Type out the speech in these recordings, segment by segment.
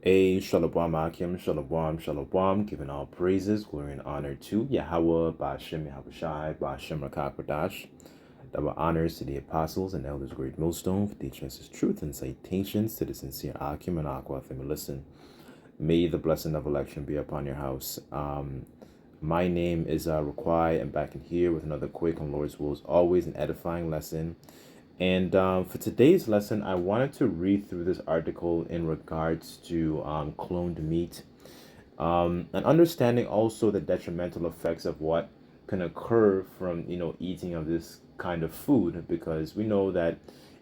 A Shalom Akim, Shalom, Shalom, giving all praises, glory, and honor to Yahweh, Ba'ashem Yahushai, Ba'ashem Rakakwadash. Double honors to the apostles and elders of Great Millstone for teaching us his truth and citations to the sincere Akim and Aqua. Listen, may the blessing of election be upon your house. My name is Raquai. I'm back in here with another quick on Lord's will, as always, an edifying lesson. And for today's lesson, I wanted to read through this article in regards to cloned meat, and understanding also the detrimental effects of what can occur from eating of this kind of food, because we know that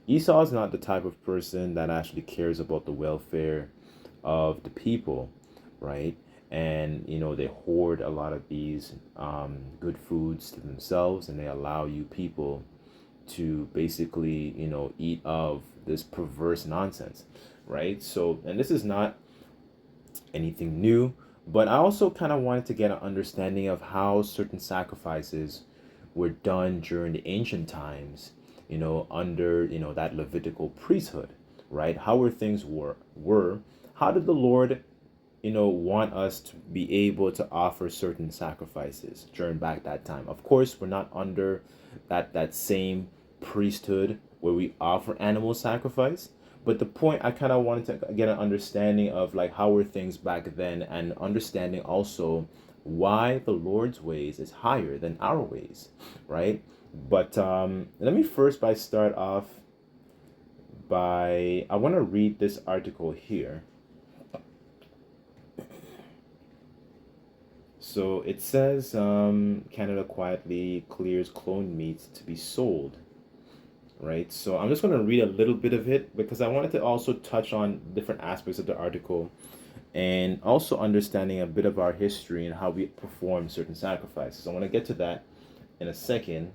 Esau is not the type of person that actually cares about the welfare of the people, right? And they hoard a lot of these good foods to themselves, and they allow you people to basically eat of this perverse nonsense, right? So, and this is not anything new, but I also kind of wanted to get an understanding of how certain sacrifices were done during the ancient times, under that Levitical priesthood, right? How were things were how did the Lord want us to be able to offer certain sacrifices during back that time? Of course, we're not under that same priesthood where we offer animal sacrifice, but the point I kind of wanted to get an understanding of, like, how were things back then, and understanding also why the Lord's ways is higher than our ways, right? But let me first by start off by, I want to read this article here. So it says Canada quietly clears cloned meat to be sold, right? So I'm just going to read a little bit of it because I wanted to also touch on different aspects of the article, and also understanding a bit of our history and how we perform certain sacrifices. I want to get to that in a second.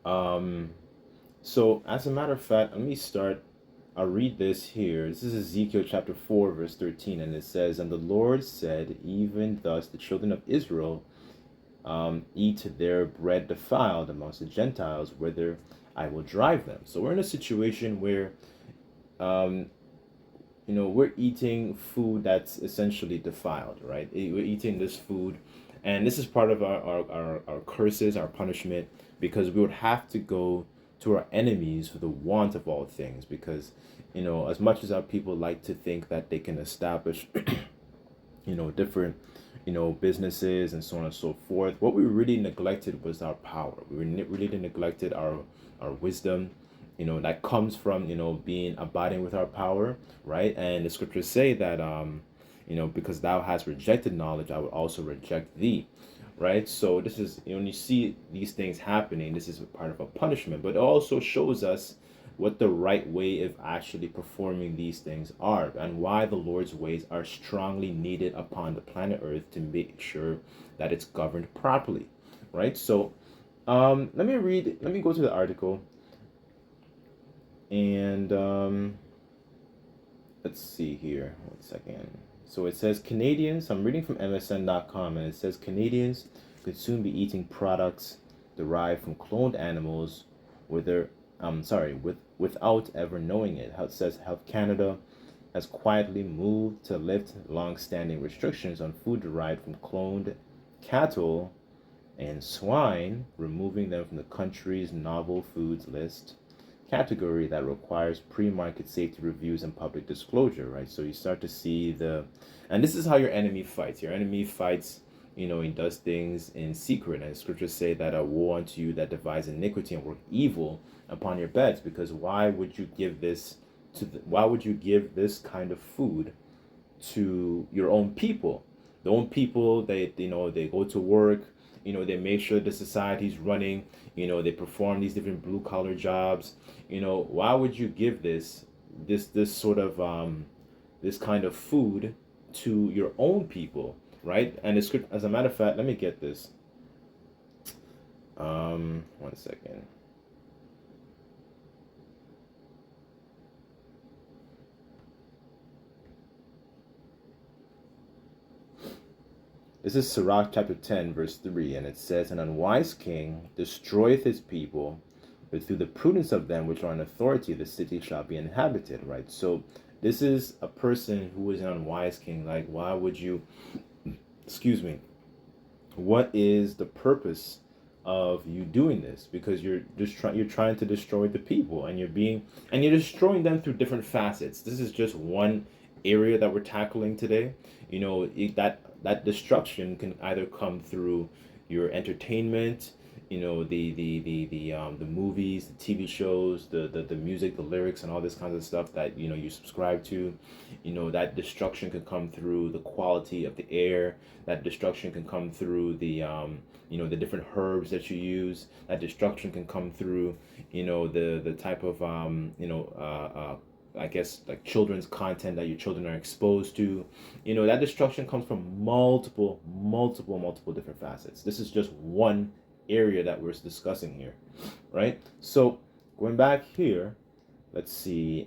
So as a matter of fact, let me start. I'll read this here. This is Ezekiel chapter 4, verse 13, and it says, "And the Lord said, even thus the children of Israel eat their bread defiled amongst the Gentiles, whither I will drive them." So we're in a situation where, we're eating food that's essentially defiled, right? We're eating this food, and this is part of our curses, our punishment, because we would have to go to our enemies for the want of all things, because as much as our people like to think that they can establish different businesses and so on and so forth, what we really neglected was our power. We really neglected our wisdom, that comes from being abiding with our power, right? And the scriptures say that because thou hast rejected knowledge, I will also reject thee, right? So this is, when you see these things happening, this is part of a punishment, but it also shows us what the right way of actually performing these things are, and why the Lord's ways are strongly needed upon the planet Earth to make sure that it's governed properly, right? So let me go to the article, and let's see here, 1 second. So it says Canadians, I'm reading from MSN.com, and it says Canadians could soon be eating products derived from cloned animals without ever knowing it. How it says Health Canada has quietly moved to lift long-standing restrictions on food derived from cloned cattle and swine, removing them from the country's novel foods list category that requires pre-market safety reviews and public disclosure, right? So you start to see and this is how your enemy fights. Your enemy fights, he does things in secret, and the scriptures say that a woe unto you that devise iniquity and work evil upon your beds, because why would you give this kind of food to your own people? The own people, they go to work, they make sure the society's running, they perform these different blue collar jobs. Why would you give this sort of this kind of food to your own people, right? And the script, as a matter of fact, let me get this. 1 second. This is Sirach chapter 10, verse 3, and it says, "An unwise king destroyeth his people, but through the prudence of them which are in authority, the city shall be inhabited," right? So This is a person who is an unwise king. Like, why would you, excuse me, what is the purpose of you doing this? Because you're trying to destroy the people, and you're destroying them through different facets. This is just one area that we're tackling today. That destruction can either come through your entertainment, the movies, the TV shows, the music, the lyrics, and all this kinds of stuff that you subscribe to. That destruction can come through the quality of the air. That destruction can come through the different herbs that you use. That destruction can come through the type of I guess like children's content that your children are exposed to. That destruction comes from multiple different facets. This is just one area that we're discussing here, right? So going back here, let's see.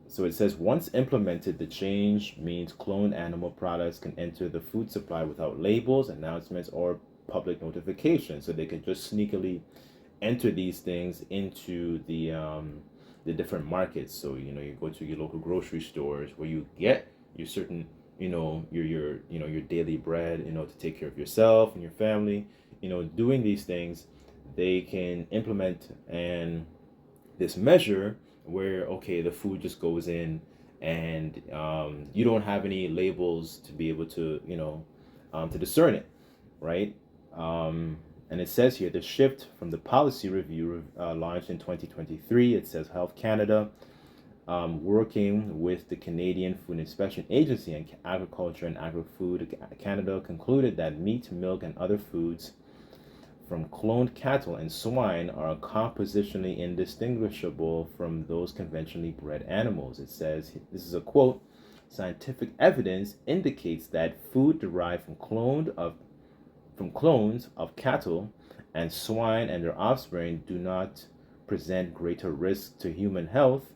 So it says, once implemented, the change means cloned animal products can enter the food supply without labels, announcements, or public notification. So they can just sneakily enter these things into the different markets. So you go to your local grocery stores where you get your certain your daily bread, to take care of yourself and your family. Doing these things, they can implement and this measure where, okay, the food just goes in, and you don't have any labels to be able to to discern it, right? And it says here, the shift from the policy review launched in 2023. It says Health Canada, working with the Canadian Food Inspection Agency and Agriculture and Agri-Food Canada, concluded that meat, milk, and other foods from cloned cattle and swine are compositionally indistinguishable from those conventionally bred animals. It says, this is a quote, scientific evidence indicates that food derived from clones of cattle and swine and their offspring do not present greater risk to human health,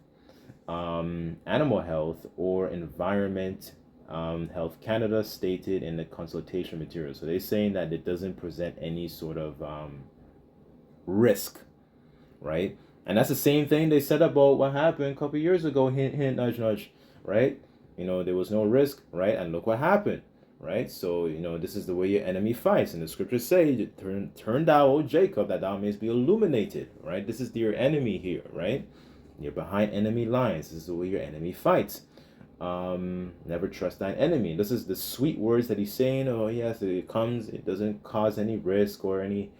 animal health, or environment. Health Canada stated in the consultation material. So they're saying that it doesn't present any sort of risk, right? And that's the same thing they said about what happened a couple years ago. Hint, hint, nudge, nudge, right? There was no risk, right? And look what happened, right? So this is the way your enemy fights. And the scriptures say, turn thou, O Jacob, that thou mayest be illuminated, right? This is your enemy here, right? You're behind enemy lines. This is the way your enemy fights. Never trust thine enemy. This is the sweet words that he's saying. Oh yes, it doesn't cause any risk or any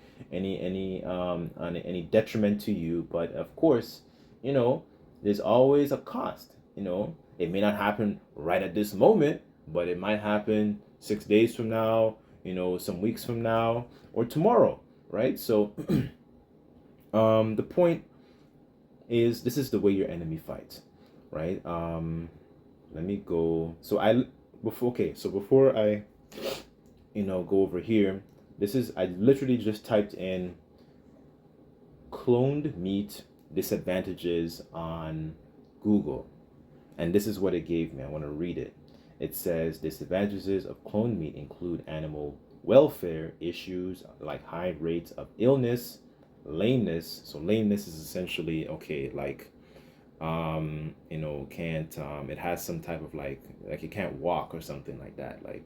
detriment to you. But of course, there's always a cost. It may not happen right at this moment, but it might happen 6 days from now, some weeks from now, or tomorrow, right? So the point is, this is the way your enemy fights, right? Let me go. So before I go over here, I literally just typed in cloned meat disadvantages on Google, and this is what it gave me. I want to read it. It says disadvantages of cloned meat include animal welfare issues like high rates of illness, lameness. So lameness is essentially, okay, like can't it has some type of like it can't walk or something like that, like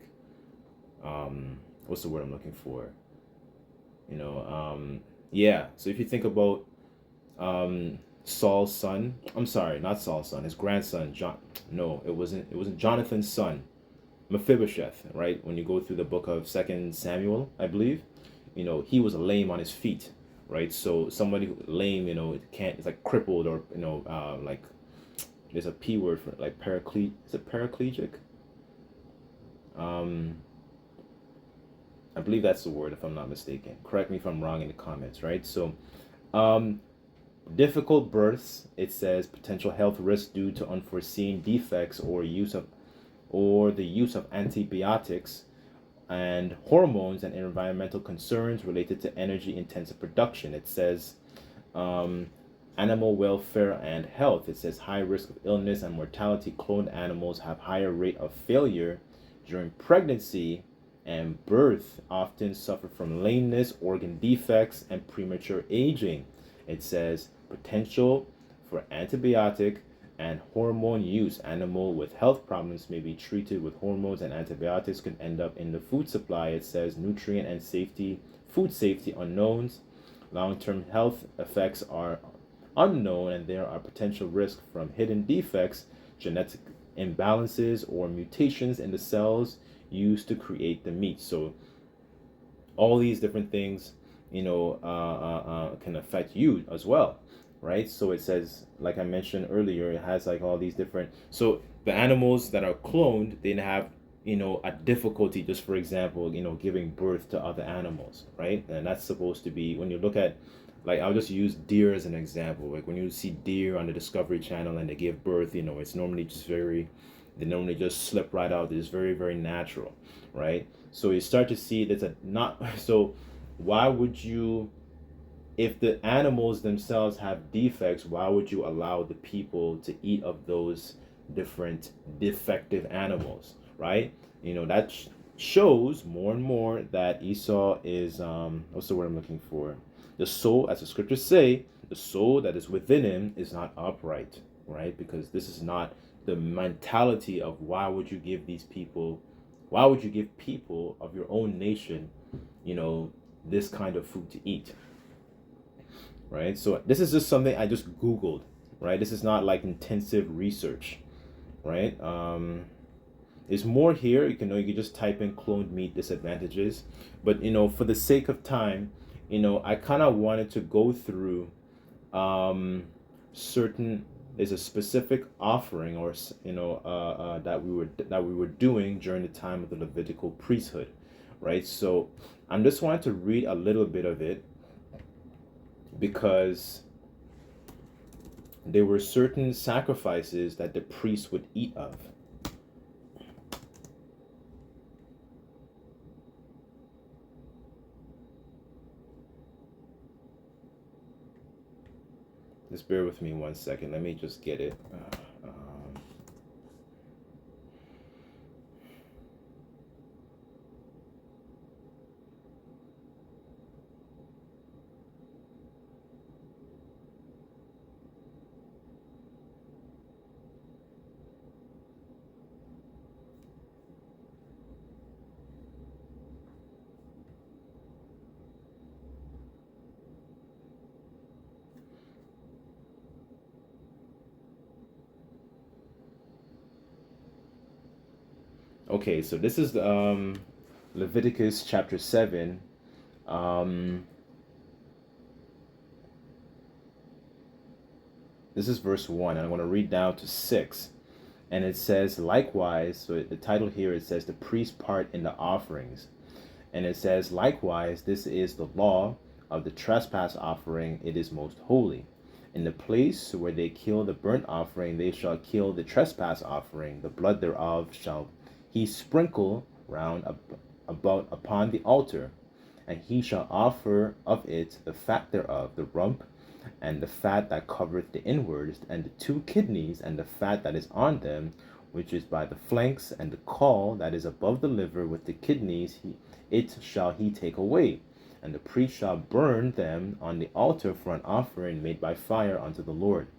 what's the word I'm looking for? Yeah, so if you think about Saul's son, I'm sorry, not Saul's son, his grandson, it wasn't Jonathan's son, Mephibosheth, right? When you go through the book of 2 Samuel, I believe, he was lame on his feet, right? So somebody lame, it's like crippled, or like there's a P word for it, like is it paraplegic? I believe that's the word, if I'm not mistaken. Correct me if I'm wrong in the comments, right? So difficult births, it says potential health risks due to unforeseen defects or the use of antibiotics and hormones, and environmental concerns related to energy intensive production. It says animal welfare and health. It says high risk of illness and mortality. Cloned animals have higher rate of failure during pregnancy and birth, often suffer from lameness, organ defects, and premature aging. It says potential for antibiotic and hormone use. Animal with health problems may be treated with hormones, and antibiotics could end up in the food supply. It says nutrient and safety, food safety unknowns. Long-term health effects are unknown, and there are potential risks from hidden defects, genetic imbalances, or mutations in the cells used to create the meat. So all these different things, can affect you as well, right? So it says, like I mentioned earlier, it has like all these different. So the animals that are cloned, they have a difficulty, just for example, giving birth to other animals, right? And that's supposed to be, when you look at, like, I'll just use deer as an example. Like when you see deer on the Discovery Channel and they give birth, it's normally just they normally just slip right out. It's very, very natural, right? So you start to see that's a not so. Why would you, if the animals themselves have defects, why would you allow the people to eat of those different defective animals, right? That shows more and more that Esau is what's the word I'm looking for? The soul, as the scriptures say, the soul that is within him is not upright, right? Because this is not the mentality of why would you give people of your own nation, this kind of food to eat, right? So this is just something I just Googled, right? This is not like intensive research, right? There's more here. You can just type in cloned meat disadvantages, but for the sake of time, I kind of wanted to go through certain. There's a specific offering, or that we were doing during the time of the Levitical priesthood, right? So I'm just wanting to read a little bit of it, because there were certain sacrifices that the priest would eat of. Just bear with me 1 second. Let me just get it. Okay, so this is Leviticus chapter 7. This is verse 1, and I'm going to read down to 6. And it says, likewise, so the title here, it says the priest part in the offerings. And it says, likewise, this is the law of the trespass offering. It is most holy. In the place where they kill the burnt offering, they shall kill the trespass offering. The blood thereof shall he sprinkle round about upon the altar, and he shall offer of it the fat thereof, the rump, and the fat that covereth the inwards, and the 2 kidneys, and the fat that is on them, which is by the flanks, and the caul that is above the liver with the kidneys, it shall he take away. And the priest shall burn them on the altar for an offering made by fire unto the Lord.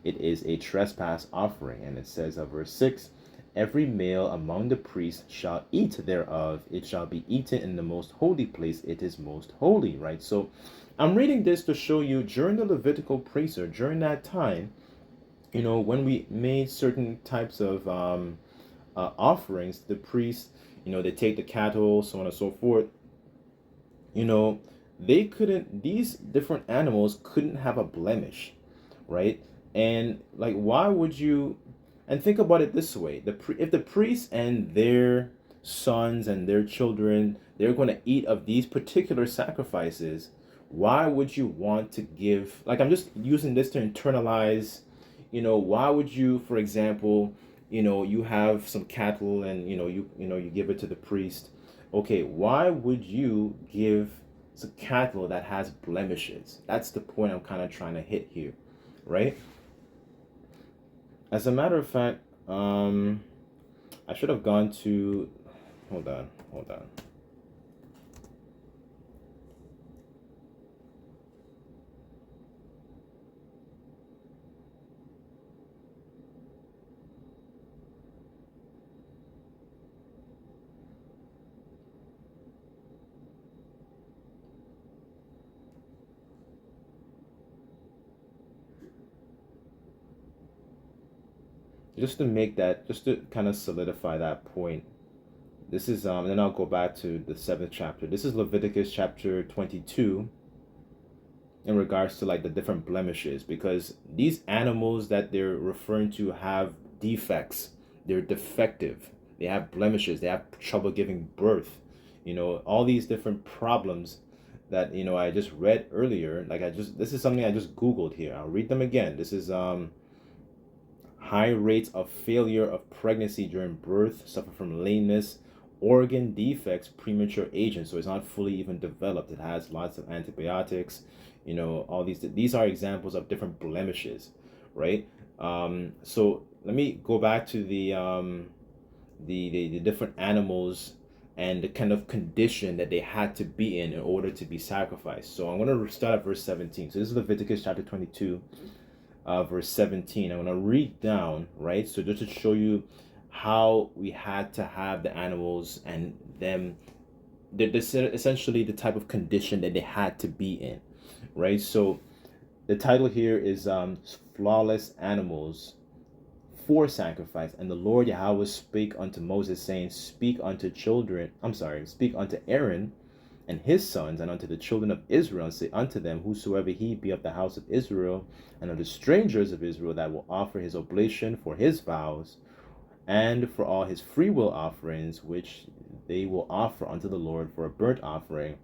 It is a trespass offering. And it says of verse 6, every male among the priests shall eat thereof. It shall be eaten in the most holy place. It is most holy, right? So I'm reading this to show you during the Levitical priesthood, during that time, when we made certain types of offerings, the priests, they take the cattle, so on and so forth. These different animals couldn't have a blemish, right? And like, why would you? And think about it this way: if the priests and their sons and their children, they're going to eat of these particular sacrifices, why would you want to give? Like, I'm just using this to internalize. Why would you, for example, you have some cattle and you give it to the priest. Okay, why would you give some cattle that has blemishes? That's the point I'm kind of trying to hit here, right? As a matter of fact, I should have gone to, hold on. just to make that, just to kind of solidify that point. This is and then I'll go back to the 7th chapter. This is Leviticus chapter 22 in regards to like the different blemishes, because these animals that they're referring to have defects. They're defective. They have blemishes. They have trouble giving birth. All these different problems that I just read earlier. This is something I just Googled here. I'll read them again. This is high rates of failure of pregnancy during birth, suffer from lameness, organ defects, premature aging. So it's not fully even developed. It has lots of antibiotics. All these are examples of different blemishes, right? So let me go back to the different animals and the kind of condition that they had to be in order to be sacrificed. So I'm going to start at verse 17. So this is Leviticus chapter 22, verse 17. I'm going to read down, right? So just to show you how we had to have the animals and them, essentially the type of condition that they had to be in, right? So the title here is Flawless Animals for Sacrifice. And the Lord Yahweh spake unto Moses, saying, speak unto Aaron and his sons, and unto the children of Israel, and say unto them, whosoever he be of the house of Israel, and of the strangers of Israel, that will offer his oblation for his vows, and for all his freewill offerings, which they will offer unto the Lord for a burnt offering,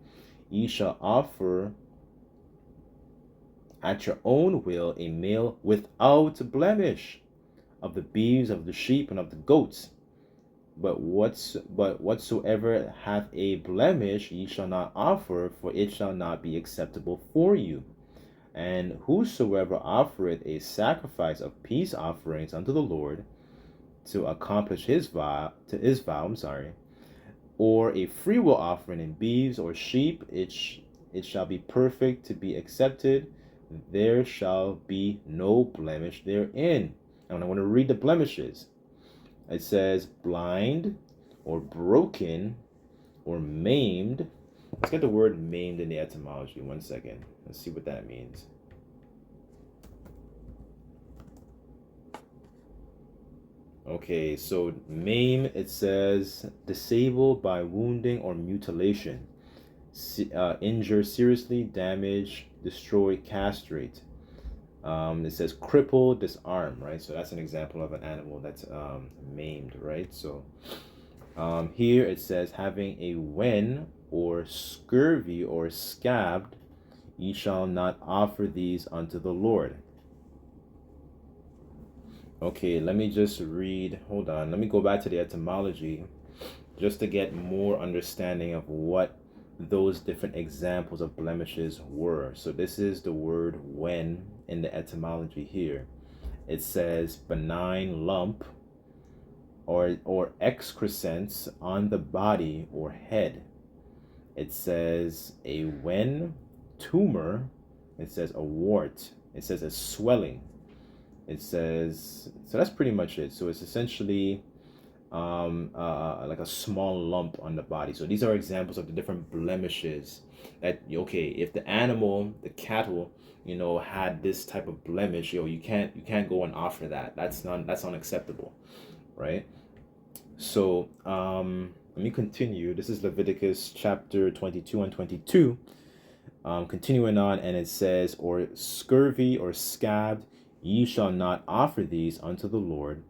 ye shall offer at your own will a male without blemish, of the beeves, of the sheep, and of the goats. But whatsoever hath a blemish ye shall not offer, for it shall not be acceptable for you. And whosoever offereth a sacrifice of peace offerings unto the Lord, to accomplish his vow, or a freewill offering in beeves or sheep, it shall be perfect to be accepted. There shall be no blemish therein. And I want to read the blemishes. It says blind, or broken, or maimed. Let's get the word maimed in the etymology. 1 second. Let's see what that means. Okay, so maim, it says disabled by wounding or mutilation, injure seriously, damage, destroy, castrate. It says cripple, disarm, right? So that's an example of an animal that's maimed, right? So here it says having a wen, or scurvy, or scabbed, ye shall not offer these unto the Lord. Okay, let me just read. Hold on. Let me go back to the etymology just to get more understanding of what those different examples of blemishes were. So this is the word wen in the etymology here. It says benign lump or excrescence on the body or head. It says a wen, tumor. It says a wart. It says a swelling. It says, so that's pretty much it. So it's essentially like a small lump on the body. So these are examples of the different blemishes that, okay, if the animal, the cattle, had this type of blemish, you can't go and offer that. That's unacceptable, right? So let me continue. This is Leviticus chapter 22 and 22. Continuing on, and it says, or scurvy or scabbed, ye shall not offer these unto the Lord,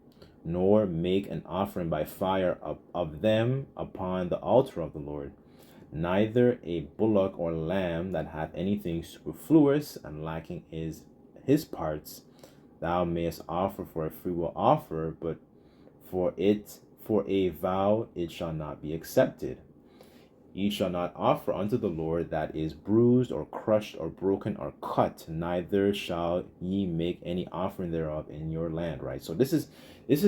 nor make an offering by fire of them upon the altar of the Lord. Neither a bullock or lamb that hath anything superfluous and lacking his parts thou mayest offer for a freewill offer, but for a vow it shall not be accepted. Ye shall not offer unto the Lord that is bruised, or crushed, or broken, or cut, neither shall ye make any offering thereof in your land. Right? So this is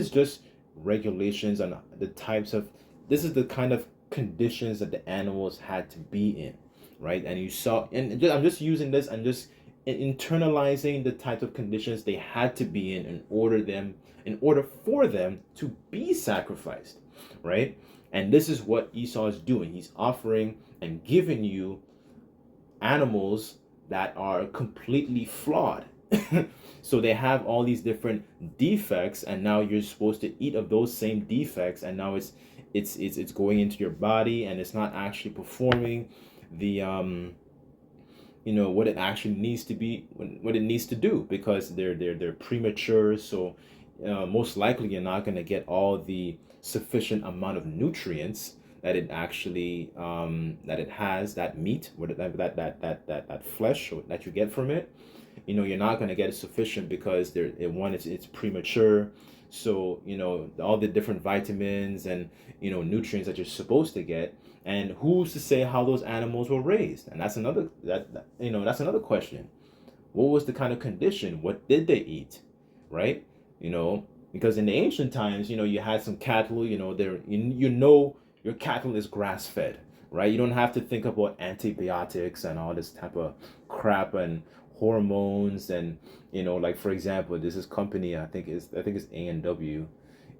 just regulations on the types of, this is the kind of conditions that the animals had to be in, right? And you saw, and I'm just using this, I'm just internalizing the types of conditions they had to be in order for them to be sacrificed, right? And this is what Esau is doing. He's offering and giving you animals that are completely flawed. So they have all these different defects, and now you're supposed to eat of those same defects, and now it's going into your body, and it's not actually performing the what it actually needs to be, what it needs to do, because they're premature. So most likely you're not going to get all the sufficient amount of nutrients that it actually that it has, that meat, that flesh that you get from it. You're not going to get it sufficient because it's premature. So all the different vitamins and nutrients that you're supposed to get, and who's to say how those animals were raised? And that's another that's another question. What was the kind of condition? What did they eat? Right? Because in the ancient times, you had some cattle, there your cattle is grass fed, right? You don't have to think about antibiotics and all this type of crap and hormones. And like, for example, this is company, I think it's A&W.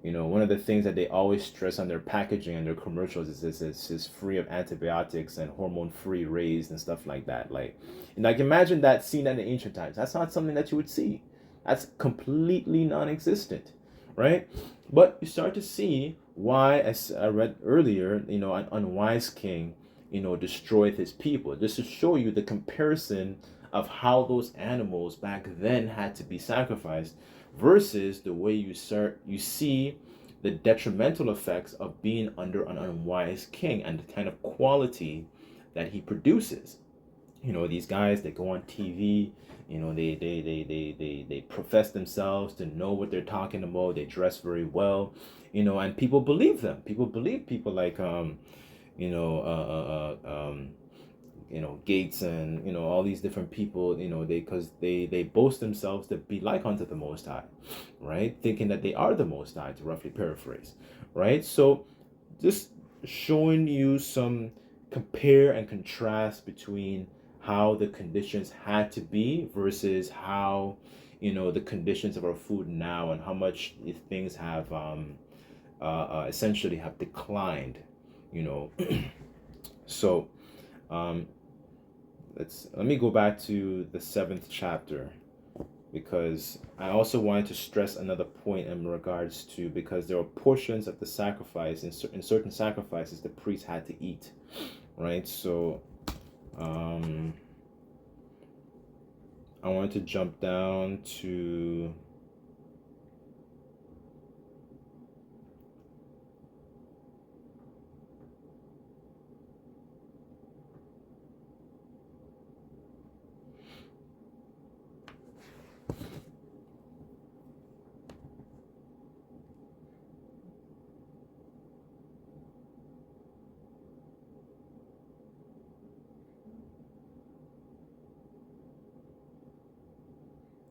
One of the things that they always stress on their packaging and their commercials is this is free of antibiotics and hormone free raised and stuff like that. Like imagine that seen in the ancient times. That's not something that you would see. That's completely non-existent, right? But you start to see why, as I read earlier, an unwise king, destroyed his people. Just to show you the comparison of how those animals back then had to be sacrificed versus the way you see the detrimental effects of being under an unwise king and the kind of quality that he produces. These guys, they go on TV, they profess themselves to know what they're talking about. They dress very well, and people believe them. People believe people like you know Gates and all these different people, they boast themselves to be like unto the Most High, right? Thinking that they are the Most High, to roughly paraphrase, right? So just showing you some compare and contrast between how the conditions had to be versus how the conditions of our food now, and how much things have essentially have declined. So um, let me go back to the 7th chapter, because I also wanted to stress another point in regards to, because there are portions of the sacrifice in certain sacrifices the priest had to eat, right? So I wanted to jump down to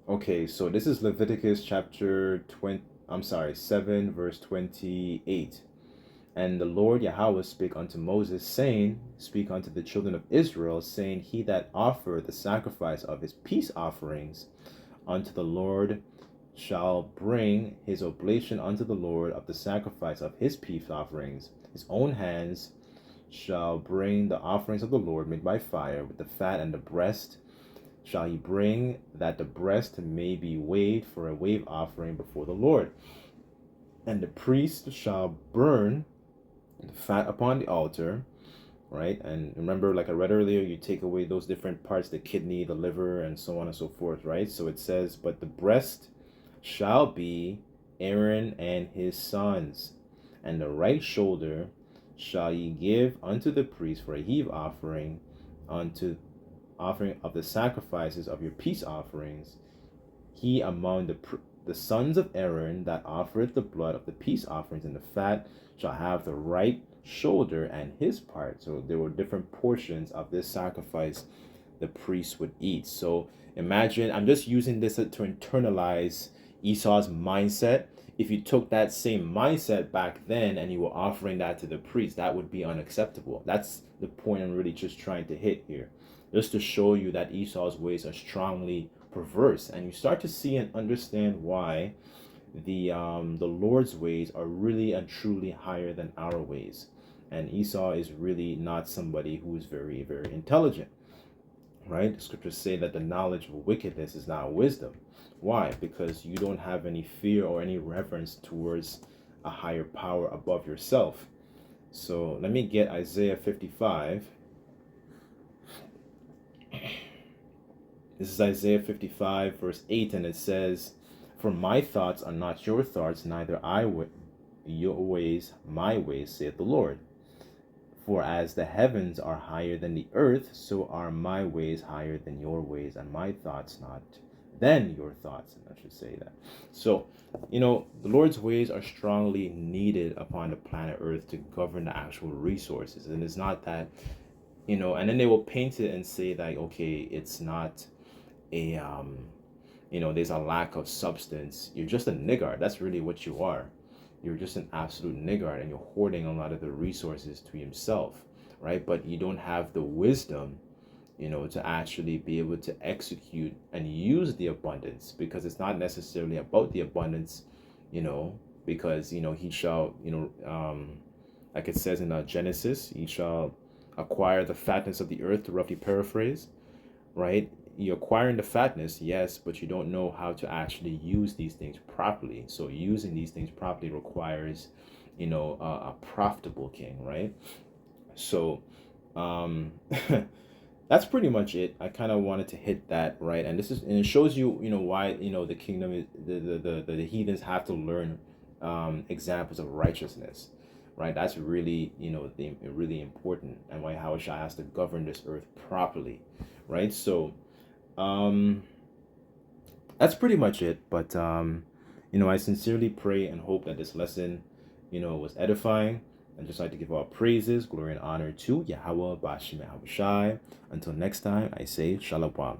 okay, so this is Leviticus chapter 20, I'm sorry, 7 verse 28. And the Lord Yahweh spake unto Moses, saying, Speak unto the children of Israel, saying, He that offereth the sacrifice of his peace offerings unto the Lord shall bring his oblation unto the Lord of the sacrifice of his peace offerings. His own hands shall bring the offerings of the Lord made by fire, with the fat and the breast shall he bring, that the breast may be waved for a wave offering before the Lord. And the priest shall burn the fat upon the altar, right? And remember, like I read earlier, you take away those different parts, the kidney, the liver, and so on and so forth, right? So it says, but the breast shall be Aaron and his sons, and the right shoulder shall ye give unto the priest for a heave offering, unto offering of the sacrifices of your peace offerings. He among the sons of Aaron that offereth the blood of the peace offerings and the fat shall have the right shoulder and his part. So there were different portions of this sacrifice the priest would eat. So imagine, I'm just using this to internalize Esau's mindset. If you took that same mindset back then and you were offering that to the priest, that would be unacceptable. That's the point I'm really just trying to hit here, just to show you that Esau's ways are strongly perverse, and you start to see and understand why the Lord's ways are really and truly higher than our ways, and Esau is really not somebody who is very, very intelligent, right? The scriptures say that the knowledge of wickedness is not wisdom. Why? Because you don't have any fear or any reverence towards a higher power above yourself. So let me get Isaiah 55. This is Isaiah 55, verse 8, and it says, "For my thoughts are not your thoughts, neither your ways my ways, saith the Lord. For as the heavens are higher than the earth, so are my ways higher than your ways, and my thoughts not than your thoughts." And I should say that. So, the Lord's ways are strongly needed upon the planet Earth to govern the actual resources. And it's not that, and then they will paint it and say that, okay, it's not a, there's a lack of substance. You're just a niggard. That's really what you are. You're just an absolute niggard, and you're hoarding a lot of the resources to himself, right? But you don't have the wisdom, to actually be able to execute and use the abundance, because it's not necessarily about the abundance, because, he shall, like it says in Genesis, he shall acquire the fatness of the earth, to roughly paraphrase, right? You're acquiring the fatness, yes, but you don't know how to actually use these things properly. So using these things properly requires, a profitable king, right? So, that's pretty much it. I kind of wanted to hit that, right? And it shows you, why, the kingdom is the heathens have to learn examples of righteousness, right? That's really, really important, and why Yahushua has to govern this earth properly, right? So, that's pretty much it. But I sincerely pray and hope that this lesson, was edifying. I'd just like to give all praises, glory, and honor to Yahweh Bashim Yahushai. Until next time, I say Shalom.